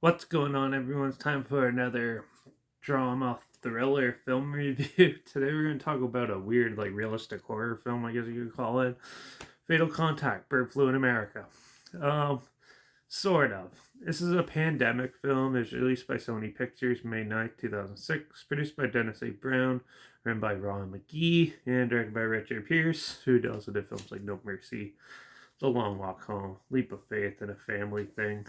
What's going on, everyone? It's time for another drama thriller film review. Today we're going to talk about a weird, realistic horror film, I guess you could call it. Fatal Contact, Bird Flu in America. Um, sort of. This is a pandemic film. It was released by Sony Pictures May 9th, 2006. Produced by Dennis A. Brown, written by Ron McGee, and directed by Richard Pierce, who also did films like No Mercy, The Long Walk Home, Leap of Faith, and A Family Thing.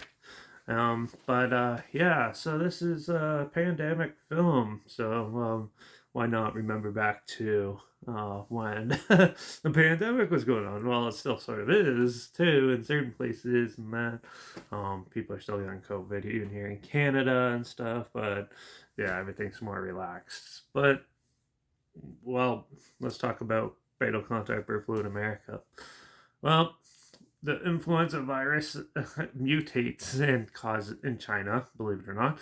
Yeah, so this is a pandemic film, so why not remember back to when the pandemic was going on? Well, it still sort of is too in certain places, and that people are still getting COVID, even here in Canada and stuff. But yeah, everything's more relaxed. But well, let's talk about fatal contact bird flu in America. Well, the influenza virus mutates and causes in China, believe it or not,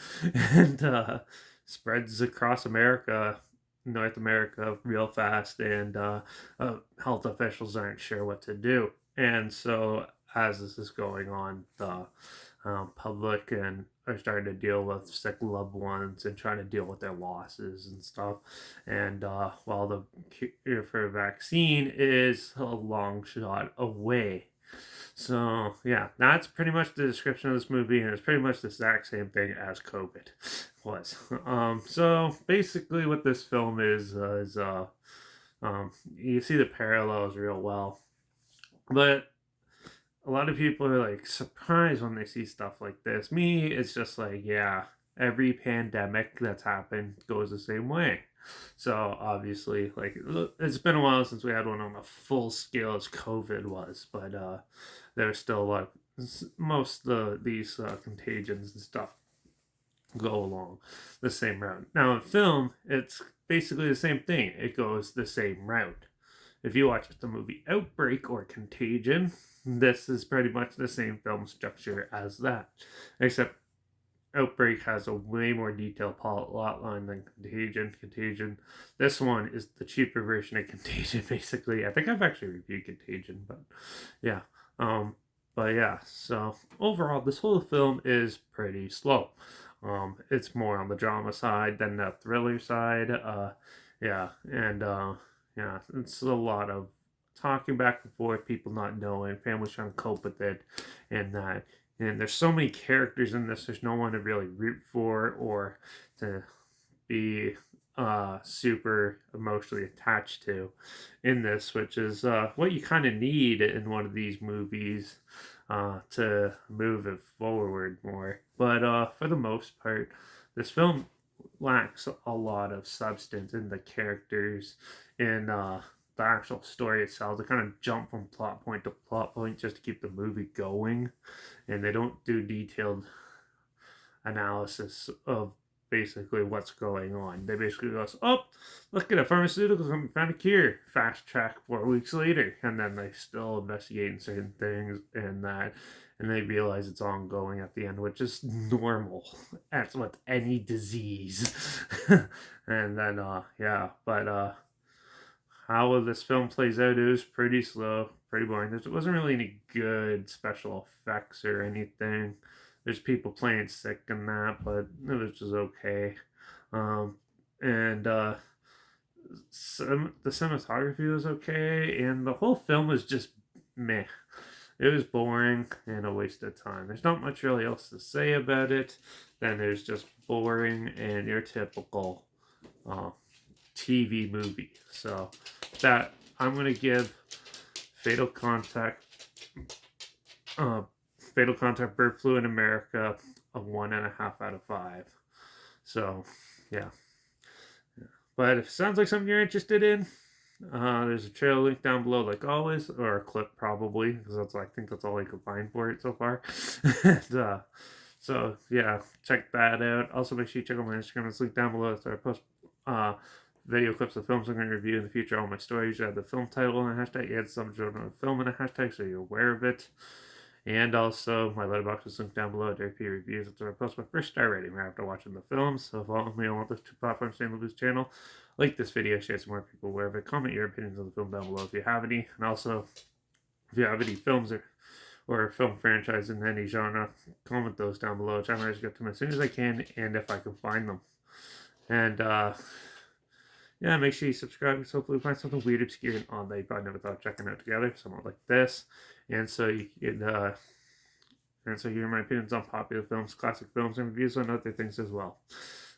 and spreads across America, North America, real fast, and health officials aren't sure what to do. And so, as this is going on, the public and are starting to deal with sick loved ones and trying to deal with their losses and stuff. And while the cure for a vaccine is a long shot away. So yeah, that's pretty much the description of this movie, and it's pretty much the exact same thing as COVID was. So basically, what this film is you see the parallels real well, but a lot of people are like surprised when they see stuff like this. Me, it's just like, yeah, every pandemic that's happened goes the same way. So obviously, like, it's been a while since we had one on a full scale as COVID was, but there's still like most of these contagions and stuff go along the same route. Now in film, it's basically the same thing. It goes the same route. If you watch the movie Outbreak or Contagion, this is pretty much the same film structure as that, except Outbreak has a way more detailed plot line than Contagion. This one is the cheaper version of Contagion, basically. I think I've actually reviewed Contagion, but yeah. But yeah, so overall, this whole film is pretty slow. It's more on the drama side than the thriller side. Yeah, and yeah, it's a lot of talking back and forth, people not knowing, families trying to cope with it, and that. And there's so many characters in this. There's no one to really root for or to be super emotionally attached to in this, which is what you kind of need in one of these movies to move it forward more. But for the most part, this film lacks a lot of substance in the characters, in the actual story itself. They kind of jump from plot point to plot point just to keep the movie going, and they don't do detailed analysis of basically what's going on. They basically goes, oh, look at a pharmaceutical company found a cure. Fast track 4 weeks later, and then they still investigating certain things and that, and they realize it's ongoing at the end, which is normal. That's with any disease. And then yeah, but how this film plays out is pretty slow, pretty boring. There wasn't really any good special effects or anything. There's people playing sick and that, but it was just okay. And the cinematography was okay, and the whole film was just meh. It was boring and a waste of time. There's not much really else to say about it. Then there's just boring and your typical uh, TV movie. So that I'm gonna give Fatal Contact, uh, Fatal Contact Bird Flu in America a 1.5 out of 5. So yeah, but if it sounds like something you're interested in, there's a trailer link down below, like always, or a clip probably, because I think that's all I could find for it so far. And, so yeah, check that out. Also, make sure you check out my Instagram. It's linked down below. That's where I post video clips of films I'm going to review in the future. All my stories have the film title and a hashtag, add some genre of film and a hashtag so you're aware of it. And also, my Letterbox is linked down below. JP Reviews. That's where I post my first star rating right after watching the film. So follow me on one of those two platforms, St. Louis channel. Like this video, share some more people aware of it. Comment your opinions on the film down below if you have any. And also, if you have any films or or film franchise in any genre, comment those down below. I try to get to them as soon as I can and if I can find them. And yeah, make sure you subscribe because hopefully we find something weird, obscure, and odd that you probably never thought of checking out together. Something like this. And so you can and so hear my opinions on popular films, classic films, and reviews on other things as well.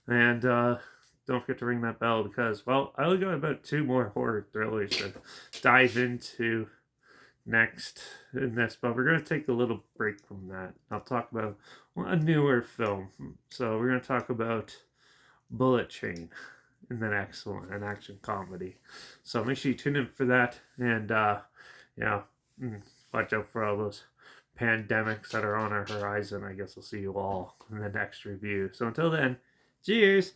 And don't forget to ring that bell because, well, I only got about 2 more horror thrillers to dive into next in this, but we're going to take a little break from that. I'll talk about a newer film. So we're going to talk about Bullet Train in the next one, an action comedy. So make sure you tune in for that, and watch out for all those pandemics that are on our horizon. I guess I'll see you all in the next review. So until then, cheers!